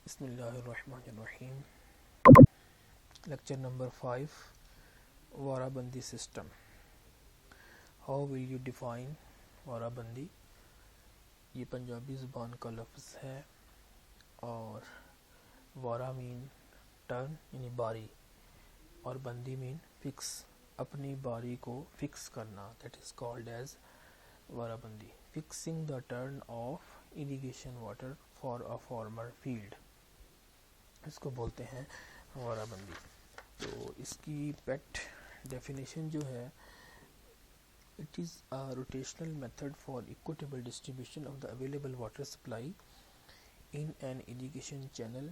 بسم اللہ الرحمن الرحیم. Lecture number 5 warabandi system. How will you define warabandi? یہ پنجابی زبان کا لفظ ہے اور وارہ مین ٹرن یعنی باری اور بندی مین فکس، اپنی باری کو فکس کرنا. That is called as warabandi. Fixing the turn of irrigation water for a farmer field, اس کو بولتے ہیں وارہ بندی. تو اس کی پیٹ ڈیفینیشن جو ہے، it is a rotational method for equitable distribution of the available water supply in an irrigation channel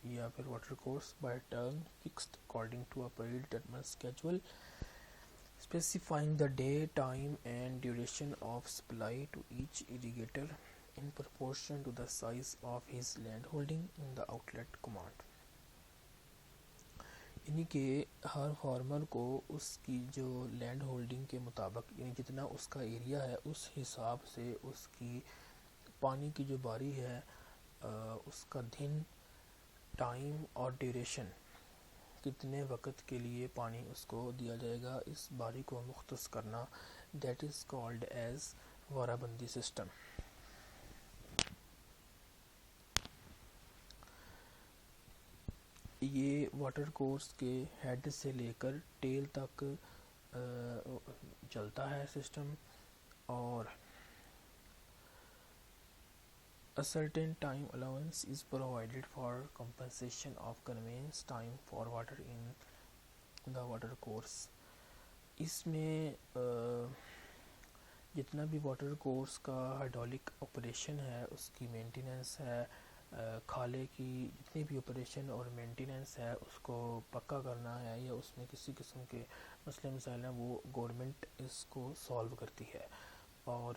یا پھر water course by turn fixed according to a predetermined schedule specifying the day, time and duration of supply to each irrigator in proportion to the size of his land holding in the outlet command. یعنی کہ ہر farmer کو اس کی جو land holding کے مطابق، یعنی جتنا اس کا ایریا ہے اس حساب سے اس کی پانی کی جو باری ہے اس کا دن، ٹائم اور ڈیوریشن، کتنے وقت کے لیے پانی اس کو دیا جائے گا، اس باری کو مختص کرنا. That is called as warabandi system. یہ واٹر کورس کے ہیڈ سے لے کر ٹیل تک چلتا ہے سسٹم، اور a certain time allowance is provided for compensation of conveyance time for water in the water course. اس میں جتنا بھی واٹر کورس کا ہائیڈرولک آپریشن ہے، اس کی مینٹیننس ہے، کھالے کی جتنی بھی آپریشن اور مینٹیننس ہے اس کو پکا کرنا ہے، یا اس میں کسی قسم کے مسئلے مسائل ہیں وہ گورنمنٹ اس کو سالو کرتی ہے. اور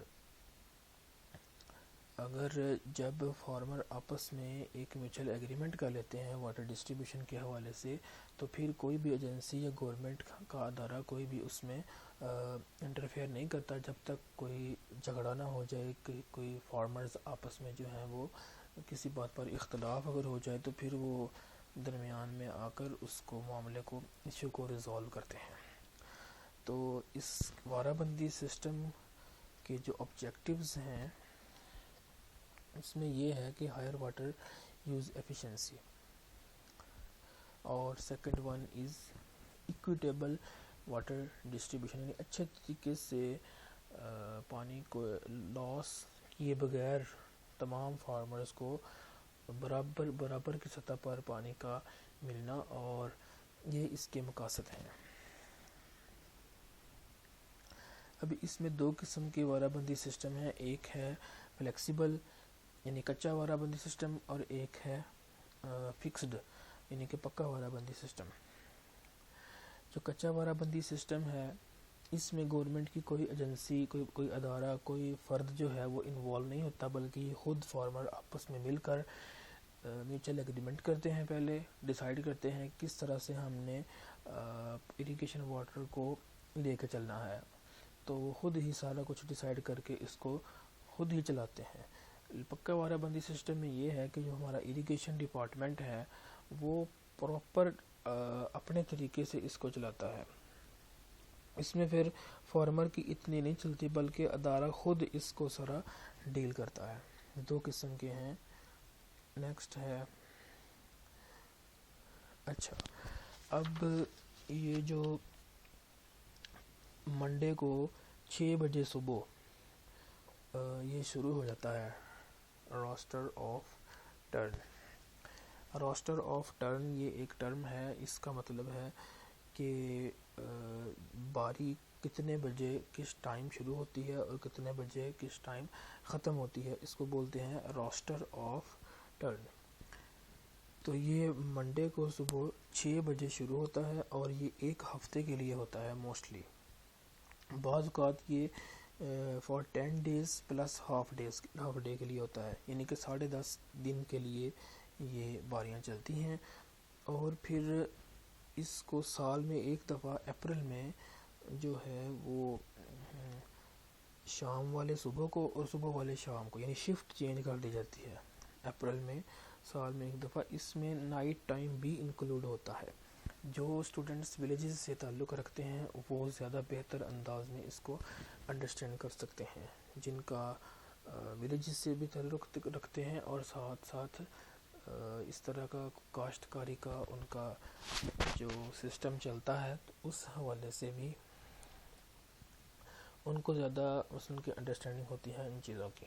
اگر جب فارمر آپس میں ایک میوچل ایگریمنٹ کر لیتے ہیں واٹر ڈسٹریبیوشن کے حوالے سے، تو پھر کوئی بھی ایجنسی یا گورنمنٹ کا ادارہ کوئی بھی اس میں انٹرفیئر نہیں کرتا جب تک کوئی جھگڑا نہ ہو جائے. کہ کوئی فارمرز آپس میں جو ہیں وہ کسی بات پر اختلاف اگر ہو جائے تو پھر وہ درمیان میں آ کر اس کو معاملے کو ایشو کو ریزالو کرتے ہیں. تو اس وارہ بندی سسٹم کے جو آبجیکٹیوز ہیں اس میں یہ ہے کہ ہائر واٹر یوز ایفیشنسی، اور second one is equitable water distribution, یعنی اچھے طریقے سے پانی کو لاس کیے بغیر تمام فارمرز کو برابر کی سطح پر پانی کا ملنا، اور یہ اس کے مقاصد ہیں. ابھی اس میں دو قسم کے وارہ بندی سسٹم ہیں. ایک ہے فلیکسیبل یعنی کچا وارہ بندی سسٹم، اور ایک ہے فکسڈ یعنی کہ پکا وارہ بندی سسٹم. جو کچا وارہ بندی سسٹم ہے اس میں گورنمنٹ کی کوئی ایجنسی، کوئی ادارہ، کوئی فرد جو ہے وہ انوالو نہیں ہوتا، بلکہ یہ خود فارمر آپس میں مل کر میوچل ایگریمنٹ کرتے ہیں. پہلے ڈیسائیڈ کرتے ہیں کس طرح سے ہم نے اریگیشن واٹر کو لے کے چلنا ہے، تو وہ خود ہی سارا کچھ ڈیسائیڈ کر کے اس کو خود ہی چلاتے ہیں. پکا وارہ بندی سسٹم میں یہ ہے کہ جو ہمارا اریگیشن ڈپارٹمنٹ ہے وہ پراپر اپنے طریقے سے اس کو چلاتا ہے. اس میں پھر فارمر کی اتنی نہیں چلتی، بلکہ ادارہ خود اس کو سارا ڈیل کرتا ہے. دو قسم کے ہیں. نیکسٹ ہے، اچھا اب یہ جو منڈے کو 6 بجے صبح یہ شروع ہو جاتا ہے roster of turn. Roster of turn یہ ایک ٹرم ہے. اس کا مطلب ہے کہ باری کتنے بجے کس ٹائم شروع ہوتی ہے اور کتنے بجے کس ٹائم ختم ہوتی ہے، اس کو بولتے ہیں روسٹر آف ٹرن. تو یہ منڈے کو صبح 6 بجے شروع ہوتا ہے اور یہ ایک ہفتے کے لیے ہوتا ہے موسٹلی. بعض اوقات یہ for 10 days plus half day کے لیے ہوتا ہے، یعنی کہ 10.5 دن کے لیے یہ باریاں چلتی ہیں. اور پھر اس کو سال میں ایک دفعہ اپریل میں جو ہے وہ شام والے صبح کو اور صبح والے شام کو، یعنی شفٹ چینج کر دی جاتی ہے. اپریل میں سال میں ایک دفعہ. اس میں نائٹ ٹائم بھی انکلوڈ ہوتا ہے. جو اسٹوڈنٹس ولیجز سے تعلق رکھتے ہیں وہ زیادہ بہتر انداز میں اس کو انڈرسٹینڈ کر سکتے ہیں. جن کا ولیجز سے بھی تعلق رکھتے ہیں اور ساتھ ساتھ اس طرح کا کاشتکاری کا ان کا جو سسٹم چلتا ہے تو اس حوالے سے بھی ان کو زیادہ ان کی انڈرسٹینڈنگ ہوتی ہے ان چیزوں کی.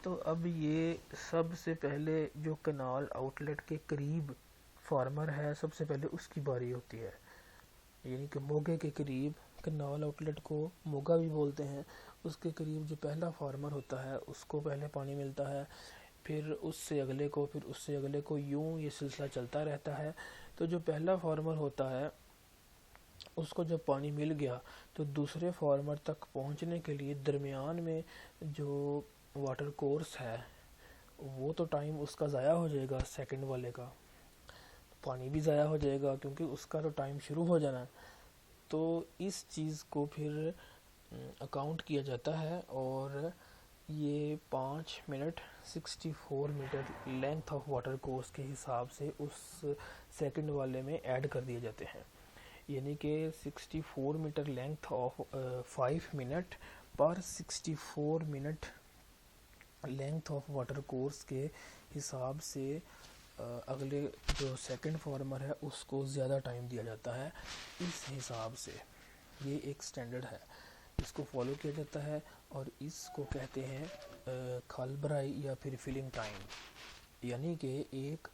تو اب یہ سب سے پہلے جو کنال آؤٹ لیٹ کے قریب فارمر ہے سب سے پہلے اس کی باری ہوتی ہے. یعنی کہ موگے کے قریب، کنال آؤٹ لیٹ کو موگا بھی بولتے ہیں، اس کے قریب جو پہلا فارمر ہوتا ہے اس کو پہلے پانی ملتا ہے، پھر اس سے اگلے کو، پھر اس سے اگلے کو، یوں یہ سلسلہ چلتا رہتا ہے. تو جو پہلا فارمر ہوتا ہے اس کو جب پانی مل گیا تو دوسرے فارمر تک پہنچنے کے لیے درمیان میں جو واٹر کورس ہے وہ تو ٹائم اس کا ضائع ہو جائے گا، سیکنڈ والے کا پانی بھی ضائع ہو جائے گا کیونکہ اس کا تو ٹائم شروع ہو جانا ہے. تو اس چیز کو پھر اکاؤنٹ کیا جاتا ہے اور یہ 5 منٹ 64 metre length of water course کے حساب سے اس سیکنڈ والے میں ایڈ کر دیے جاتے ہیں. یعنی کہ 64 میٹر لینتھ آف 5 منٹ پر 64 منٹ لینتھ آف واٹر کورس کے حساب سے اگلے جو سیکنڈ فارمر ہے اس کو زیادہ ٹائم دیا جاتا ہے. اس حساب سے یہ ایک سٹینڈرڈ ہے، اس کو فالو کیا جاتا ہے اور اس کو کہتے ہیں کھال بھرائی یا پھر فلنگ ٹائم. یعنی کہ ایک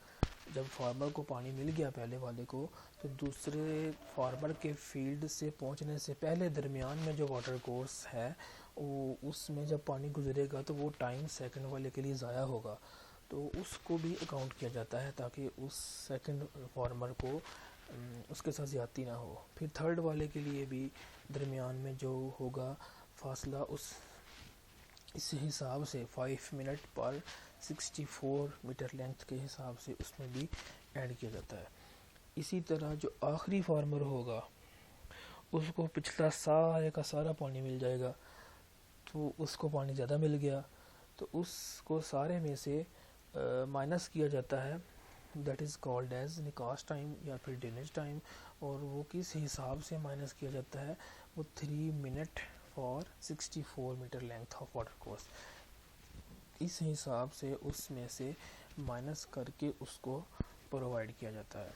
جب فارمر کو پانی مل گیا پہلے والے کو تو دوسرے فارمر کے فیلڈ سے پہنچنے سے پہلے درمیان میں جو واٹر کورس ہے وہ اس میں جب پانی گزرے گا تو وہ ٹائم سیکنڈ والے کے لیے ضائع ہوگا. تو اس کو بھی اکاؤنٹ کیا جاتا ہے تاکہ اس سیکنڈ فارمر کو اس کے ساتھ زیادتی نہ ہو. پھر تھرڈ والے کے لیے بھی درمیان میں جو ہوگا فاصلہ اس حساب سے 5 منٹ پر 64 میٹر لینتھ کے حساب سے اس میں بھی ایڈ کیا جاتا ہے. اسی طرح جو آخری فارمر ہوگا اس کو پچھلا سارے کا سارا پانی مل جائے گا، تو اس کو پانی زیادہ مل گیا تو اس کو سارے میں سے مائنس کیا جاتا ہے. دیٹ از کالڈ ایز نکاس ٹائم یا پھر ڈینیج ٹائم. اور وہ کس حساب سے مائنس کیا جاتا ہے؟ وہ 3 minute for 64 metre length of water course. اس حساب سے اس میں سے مائنس کر کے اس کو پرووائڈ کیا جاتا ہے.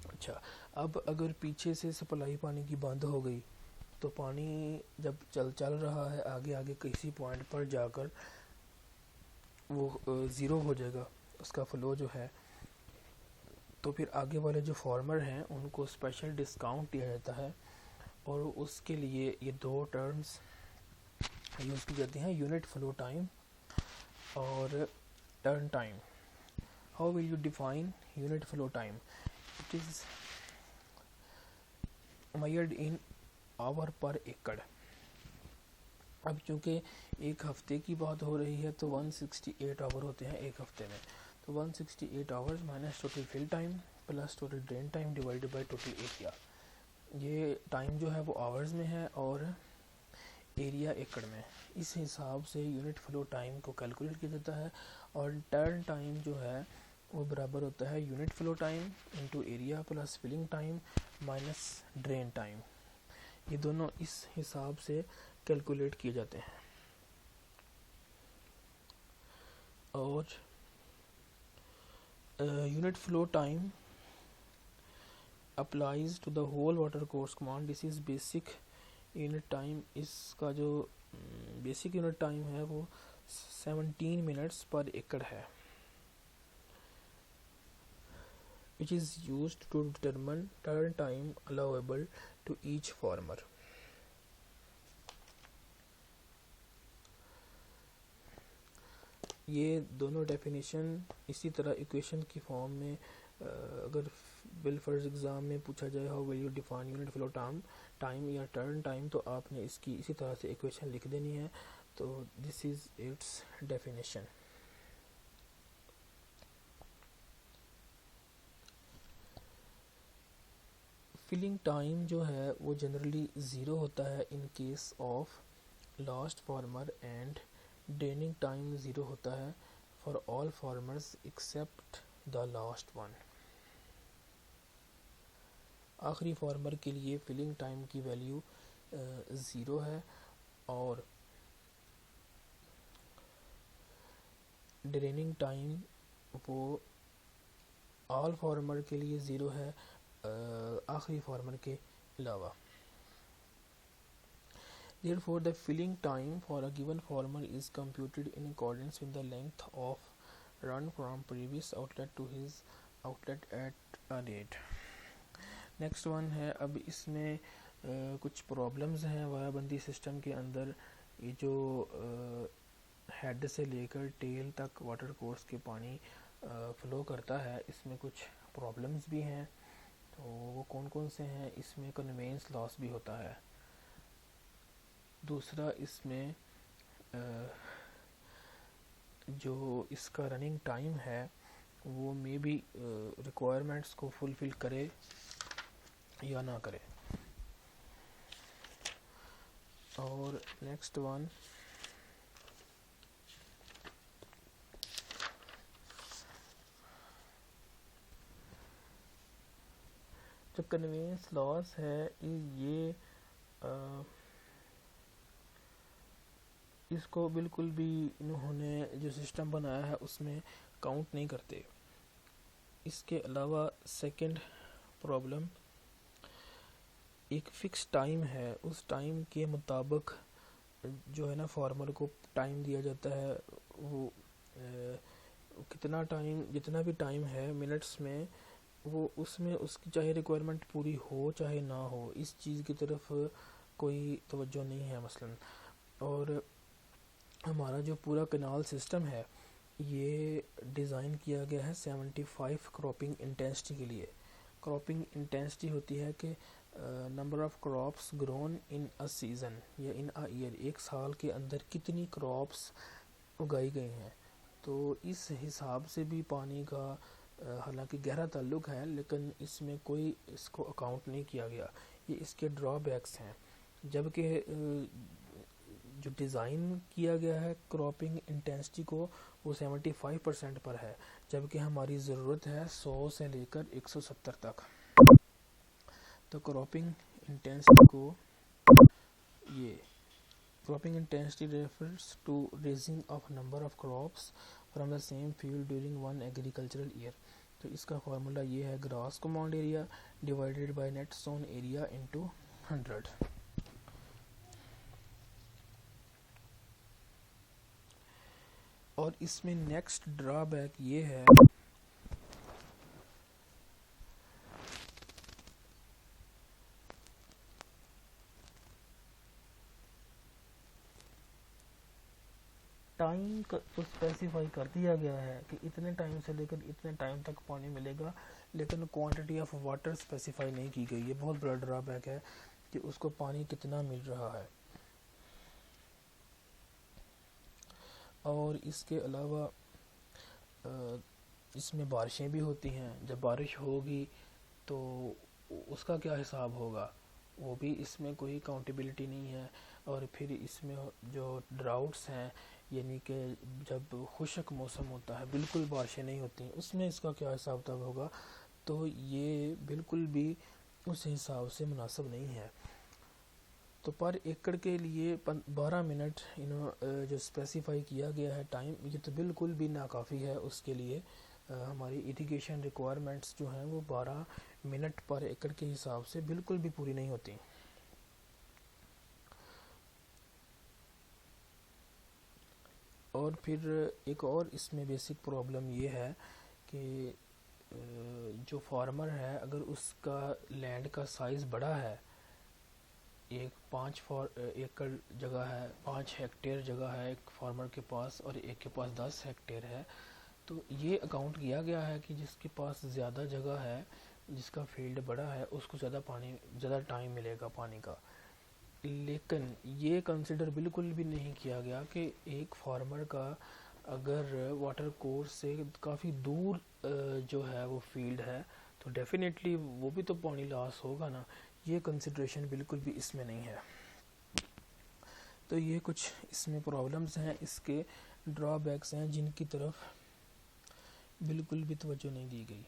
اچھا، اب اگر پیچھے سے سپلائی پانی کی بند ہو گئی تو پانی جب چل رہا ہے آگے کسی پوائنٹ پر جا کر وہ زیرو ہو جائے گا اس کا فلو جو ہے، تو پھر آگے والے جو فارمر ہیں ان کو اسپیشل ڈسکاؤنٹ دیا جاتا ہے اور اس کے لیے یہ دو ٹرمز یوز کی جاتی ہیں، یونٹ فلو ٹائم اور turn time. How will you define unit flow time? It is measured in hour per acre. اب چونکہ ایک ہفتے کی بات ہو رہی ہے تو 168 آور ہوتے ہیں ایک ہفتے میں، تو 168 hours minus total fill time plus total drain time divided by total area. یہ ٹائم جو ہے وہ آورز میں ہے اور ایریا ایکڑ میں. اس حساب سے یونٹ فلو ٹائم کو کیلکولیٹ کیا جاتا ہے. اور ٹرن ٹائم جو ہے وہ برابر ہوتا ہے unit flow time into area plus filling time minus drain time. یہ دونوں اس حساب سے کیلکولیٹ کیے جاتے ہیں. اور unit flow time applies to the whole water course command. This is basic unit time. اس کا جو بیسک یونٹ ٹائم ہے وہ 17 منٹس پر ایکڑ ہے, which is used to determine turn time allowable to each farmer. یہ دونوں ڈیفینیشن اسی طرح ایکویشن کی فارم میں اگر بالفرض ایگزام میں پوچھا جائے how will you define unit flow time یا ٹرن ٹائم, تو آپ نے اس کی اسی طرح سے ایکویشن لکھ دینی ہے. تو this is its definition. Filling time جو ہے وہ جنرلی زیرو ہوتا ہے in case of last farmer and draining time 0 ہوتا ہے for all farmers except the last one. آخری فارمر کے لیے فلنگ ٹائم کی ویلیو 0 ہے اور ڈریننگ ٹائم وہ آل فارمر کے لیے 0 ہے آخری فارمر کے علاوہ. Therefore, the filling time for a given farmer is computed in accordance with the length of run from previous outlet to his outlet at a rate. Next one ہے اب اس میں کچھ پرابلمز ہیں وارا بندی سسٹم کے اندر. یہ جو ہیڈ سے لے کر ٹیل تک واٹر کورس کے پانی فلو کرتا ہے اس میں کچھ پرابلمز بھی ہیں. تو وہ کون کون سے ہیں؟ اس میں کنوینس لاس بھی ہوتا ہے. دوسرا اس میں جو اس کا رننگ ٹائم ہے وہ مے بی ریکوائرمنٹس کو فلفل کرے یا نہ کرے. اور نیکسٹ ون جو کنوینس لاس ہے یہ اس کو بالکل بھی انہوں نے جو سسٹم بنایا ہے اس میں کاؤنٹ نہیں کرتے. اس کے علاوہ سیکنڈ پرابلم ایک فکس ٹائم ہے، اس ٹائم کے مطابق جو ہے نا فارمر کو ٹائم دیا جاتا ہے. وہ کتنا ٹائم جتنا بھی ٹائم ہے منٹس میں وہ اس میں اس کی چاہے ریکوائرمنٹ پوری ہو چاہے نہ ہو اس چیز کی طرف کوئی توجہ نہیں ہے مثلا. اور ہمارا جو پورا کنال سسٹم ہے یہ ڈیزائن کیا گیا ہے 75 کراپنگ انٹینسٹی کے لیے. کراپنگ انٹینسٹی ہوتی ہے کہ number of crops grown in a season یا ان اے ایئر، ایک سال کے اندر کتنی کراپس اگائی گئی ہیں. تو اس حساب سے بھی پانی کا حالانکہ گہرا تعلق ہے لیکن اس میں کوئی اس کو اکاؤنٹ نہیں کیا گیا. یہ اس کے ڈرا بیکس ہیں. جبکہ جو ڈیزائن کیا گیا ہے کراپنگ انٹینسٹی کو وہ 75% پر ہے، جبکہ ہماری ضرورت ہے 100 سے لے کر 170 تک. تو کراپنگ انٹینسٹی کو یہ cropping intensity refers to raising of number of crops from the same field during one agricultural year. تو اس کا فارمولا یہ ہے gross compound area divided by net sown area into 100. اور اس میں نیکسٹ ڈرا بیک یہ ہے ٹائم کو اسپیسیفائی کر دیا گیا ہے کہ اتنے ٹائم سے لے کر اتنے ٹائم تک پانی ملے گا لیکن کوانٹٹی آف واٹر اسپیسیفائی نہیں کی گئی. یہ بہت بڑا ڈرا بیک ہے کہ اس کو پانی کتنا مل رہا ہے. اور اس کے علاوہ اس میں بارشیں بھی ہوتی ہیں. جب بارش ہوگی تو اس کا کیا حساب ہوگا وہ بھی اس میں کوئی کاؤنٹیبلٹی نہیں ہے. اور پھر اس میں جو ڈراؤٹس ہیں یعنی کہ جب خشک موسم ہوتا ہے بالکل بارشیں نہیں ہوتی ہیں اس میں اس کا کیا حساب کتاب ہوگا. تو یہ بالکل بھی اس حساب سے مناسب نہیں ہے. تو پر ایکڑ کے لیے 12 منٹ جو اسپیسیفائی کیا گیا ہے ٹائم یہ تو بالکل بھی ناکافی ہے. اس کے لیے ہماری ایریگیشن ریکوائرمنٹس جو ہیں وہ 12 منٹ پر ایکڑ کے حساب سے بالکل بھی پوری نہیں ہوتی. اور پھر ایک اور اس میں بیسک پرابلم یہ ہے کہ جو فارمر ہے اگر اس کا لینڈ کا سائز بڑا ہے، ایک 5 ایکڑ جگہ ہے، 5 ہیکٹیئر جگہ ہے ایک فارمر کے پاس اور ایک کے پاس 10 ہیکٹیئر ہے، تو یہ اکاؤنٹ کیا گیا ہے کہ جس کے پاس زیادہ جگہ ہے جس کا فیلڈ بڑا ہے اس کو زیادہ ٹائم ملے گا پانی کا. لیکن یہ کنسیڈر بالکل بھی نہیں کیا گیا کہ ایک فارمر کا اگر واٹر کورس سے کافی دور جو ہے وہ فیلڈ ہے تو ڈیفینیٹلی وہ بھی تو پانی لاس ہوگا نا. یہ کنسیڈریشن بالکل بھی اس میں نہیں ہے. تو یہ کچھ اس میں پرابلمز ہیں، اس کے ڈرا بیکس ہیں جن کی طرف بالکل بھی توجہ نہیں دی گئی۔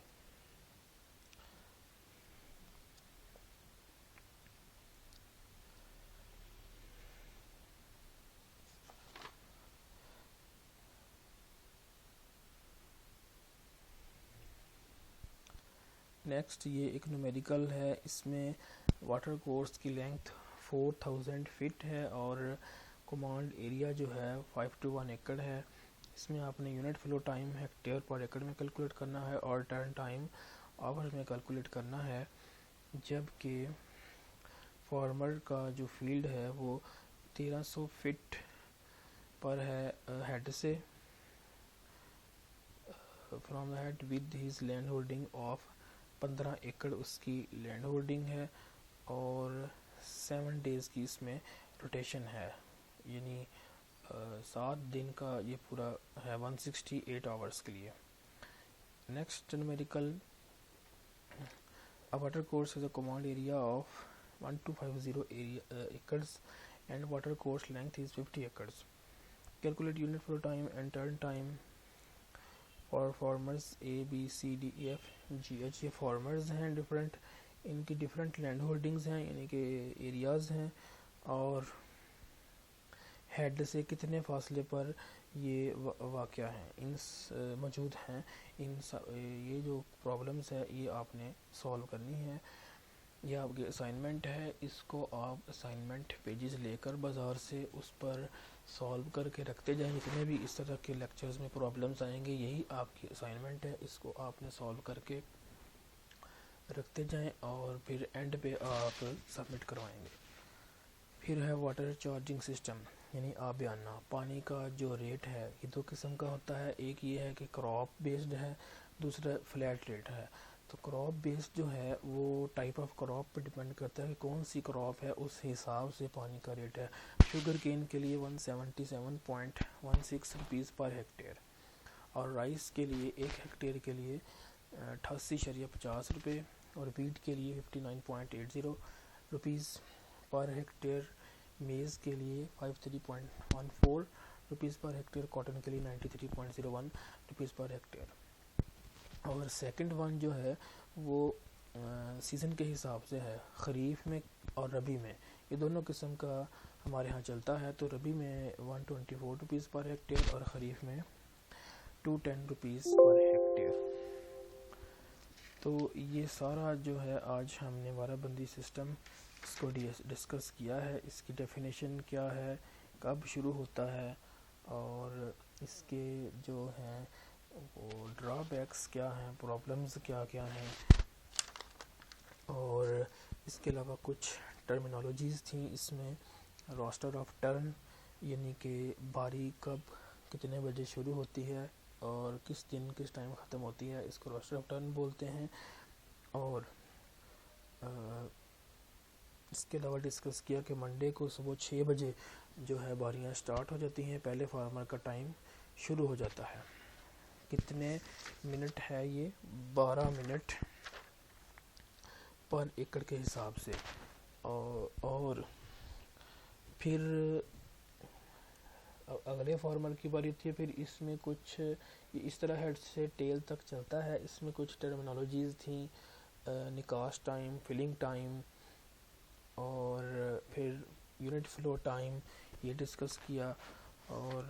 نیکسٹ یہ ایک نومیریکل ہے، اس میں واٹر کورس کی لینتھ 4000 فٹ ہے اور کمانڈ ایریا جو ہے 5 to 1 ایکڑ ہے۔ اس میں آپ نے یونٹ فلو ٹائم ہیکٹیئر پر ایکڑ میں کیلکولیٹ کرنا ہے اور ٹرن ٹائم آور میں کیلکولیٹ کرنا ہے، جبکہ فارمر کا جو فیلڈ ہے وہ 1300 فٹ پر ہے ہیڈ سے، from the head with his land holding of 15 ایکڑ اس کی لینڈ ہولڈنگ ہے، اور 7 days کی اس میں روٹیشن ہے، یعنی 7 دن کا یہ پورا ہے 168 hours کے لیے۔ Next numerical, a water course has a command area of 1250 acres and water course length is 50 acres. Calculate unit flow time and turn time for farmers A, B, C, D, E, F, G, H۔ یہ farmers ہیں different, ان کی different land holdings ہیں، یعنی کہ areas ہیں، اور head سے کتنے فاصلے پر یہ واقع ہیں، ان موجود ہیں۔ یہ جو پرابلمز ہے یہ آپ نے سولو کرنی ہے، یہ آپ کی اسائنمنٹ ہے، اس کو آپ اسائنمنٹ پیجز لے کر بازار سے اس پر سولو کر کے رکھتے جائیں۔ جتنے بھی اس طرح کے لیکچرز میں پرابلمز آئیں گے یہی آپ کی اسائنمنٹ ہے، اس کو آپ نے سولو کر کے رکھتے جائیں اور پھر اینڈ پہ آپ سبمٹ کروائیں گے۔ پھر ہے واٹر چارجنگ سسٹم، یعنی آبیانہ پانی کا جو ریٹ ہے یہ دو قسم کا ہوتا ہے، ایک یہ ہے کہ کراپ بیسڈ ہے، دوسرا فلیٹ ریٹ ہے۔ تو کراپ بیسڈ جو ہے وہ ٹائپ آف کراپ پہ ڈیپینڈ کرتا ہے کہ کون سی کراپ ہے، اس حساب سے پانی کا ریٹ ہے۔ شوگر کین کے لیے 177.16 روپیز پر ہیکٹیئر، اور رائس کے لیے 1 ہیکٹیئر کے لیے 88.50 روپے، اور ویٹ کے لیے 59.80 روپیز پر ہیکٹیئر، میز کے لیے 53.14 روپیز پر ہیکٹیئر، کاٹن کے لیے 93.01 روپیز پر ہیکٹیئر۔ اور سیکنڈ ون جو ہے وہ سیزن کے حساب سے ہے، خریف میں اور ربی میں، یہ دونوں قسم کا ہمارے ہاں چلتا ہے۔ تو ربی میں 124 روپیز پر ہیکٹیئر اور خریف میں 210 روپیز پر ہیکٹیئر۔ تو یہ سارا جو ہے آج ہم نے وارہ بندی سسٹم اس کو ڈسکس کیا ہے، اس کی ڈیفینیشن کیا ہے، کب شروع ہوتا ہے، اور اس کے جو ہیں وہ ڈرا بیکس کیا ہیں، پرابلمز کیا کیا ہیں، اور اس کے علاوہ کچھ ٹرمینالوجیز تھیں اس میں۔ روسٹر آف ٹرن، یعنی کہ باری کب کتنے بجے شروع ہوتی ہے اور کس دن کس ٹائم ختم ہوتی ہے، اس کو روسٹر آف ٹرن بولتے ہیں۔ اور اس کے علاوہ ڈسکس کیا کہ منڈے کو صبح 6 بجے جو ہے باریاں سٹارٹ ہو جاتی ہیں، پہلے فارمر کا ٹائم شروع ہو جاتا ہے۔ کتنے منٹ ہے یہ؟ 12 منٹ پر ایکڑ کے حساب سے، اور پھر اگلے فارمر کی باری ہوتی ہے، پھر اس میں کچھ اس طرح ہیڈ سے ٹیل تک چلتا ہے، اس میں کچھ ٹرمینالوجیز تھیں، نکاس ٹائم، فلنگ ٹائم، اور پھر یونٹ فلو ٹائم یہ ڈسکس کیا، اور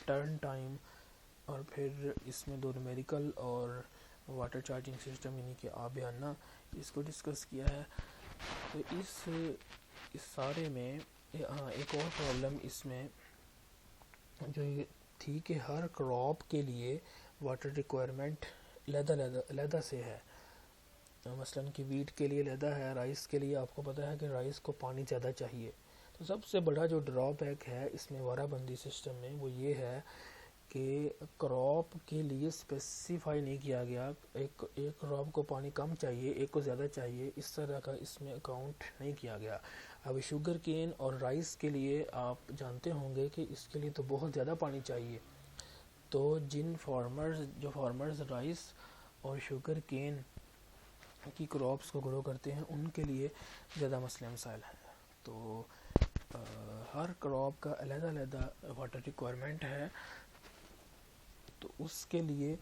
ٹرن ٹائم، اور پھر اس میں 2 نومیریکل اور واٹر چارجنگ سسٹم یعنی کہ آبیانہ، اس کو ڈسکس کیا ہے۔ تو اس سارے میں ایک اور پرابلم اس میں جو یہ تھی کہ ہر کراپ کے لیے واٹر ریکوائرمنٹ علیحدہ سے ہے، مثلاً کہ ویٹ کے لیے علیحدہ ہے، رائس کے لیے آپ کو پتہ ہے کہ رائس کو پانی زیادہ چاہیے۔ تو سب سے بڑا جو ڈرا بیک ہے اس میں وارہ بندی سسٹم میں وہ یہ ہے کہ کراپ کے لیے اسپیسیفائی نہیں کیا گیا، ایک کراپ کو پانی کم چاہیے، ایک کو زیادہ چاہیے، اس طرح کا اس میں اکاؤنٹ نہیں کیا گیا۔ اب شوگر کین اور رائس کے لیے آپ جانتے ہوں گے کہ اس کے لیے تو بہت زیادہ پانی چاہیے، تو جو فارمرز رائس اور شوگر کین کی کراپس کو گرو کرتے ہیں ان کے لیے زیادہ مسئلے مسائل ہیں۔ تو ہر کراپ کا علیحدہ علیحدہ واٹر ریکوائرمنٹ ہے، تو اس کے لیے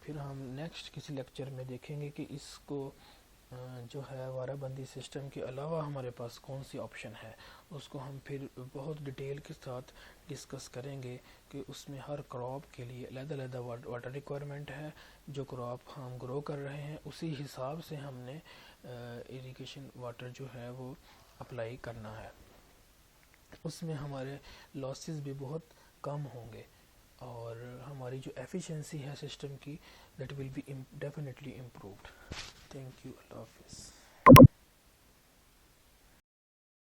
پھر ہم نیکسٹ کسی لیکچر میں دیکھیں گے کہ اس کو جو ہے وارہ بندی سسٹم کے علاوہ ہمارے پاس کون سی آپشن ہے، اس کو ہم پھر بہت ڈیٹیل کے ساتھ ڈسکس کریں گے کہ اس میں ہر کراپ کے لیے علیحدہ علیحدہ واٹر ریکوائرمنٹ ہے، جو کراپ ہم گرو کر رہے ہیں اسی حساب سے ہم نے اریگیشن واٹر جو ہے وہ اپلائی کرنا ہے، اس میں ہمارے لاسز بھی بہت کم ہوں گے، اور ہماری جو ایفیشنسی ہے سسٹم کی that will be definitely improved. Thank you. اللہ حافظ.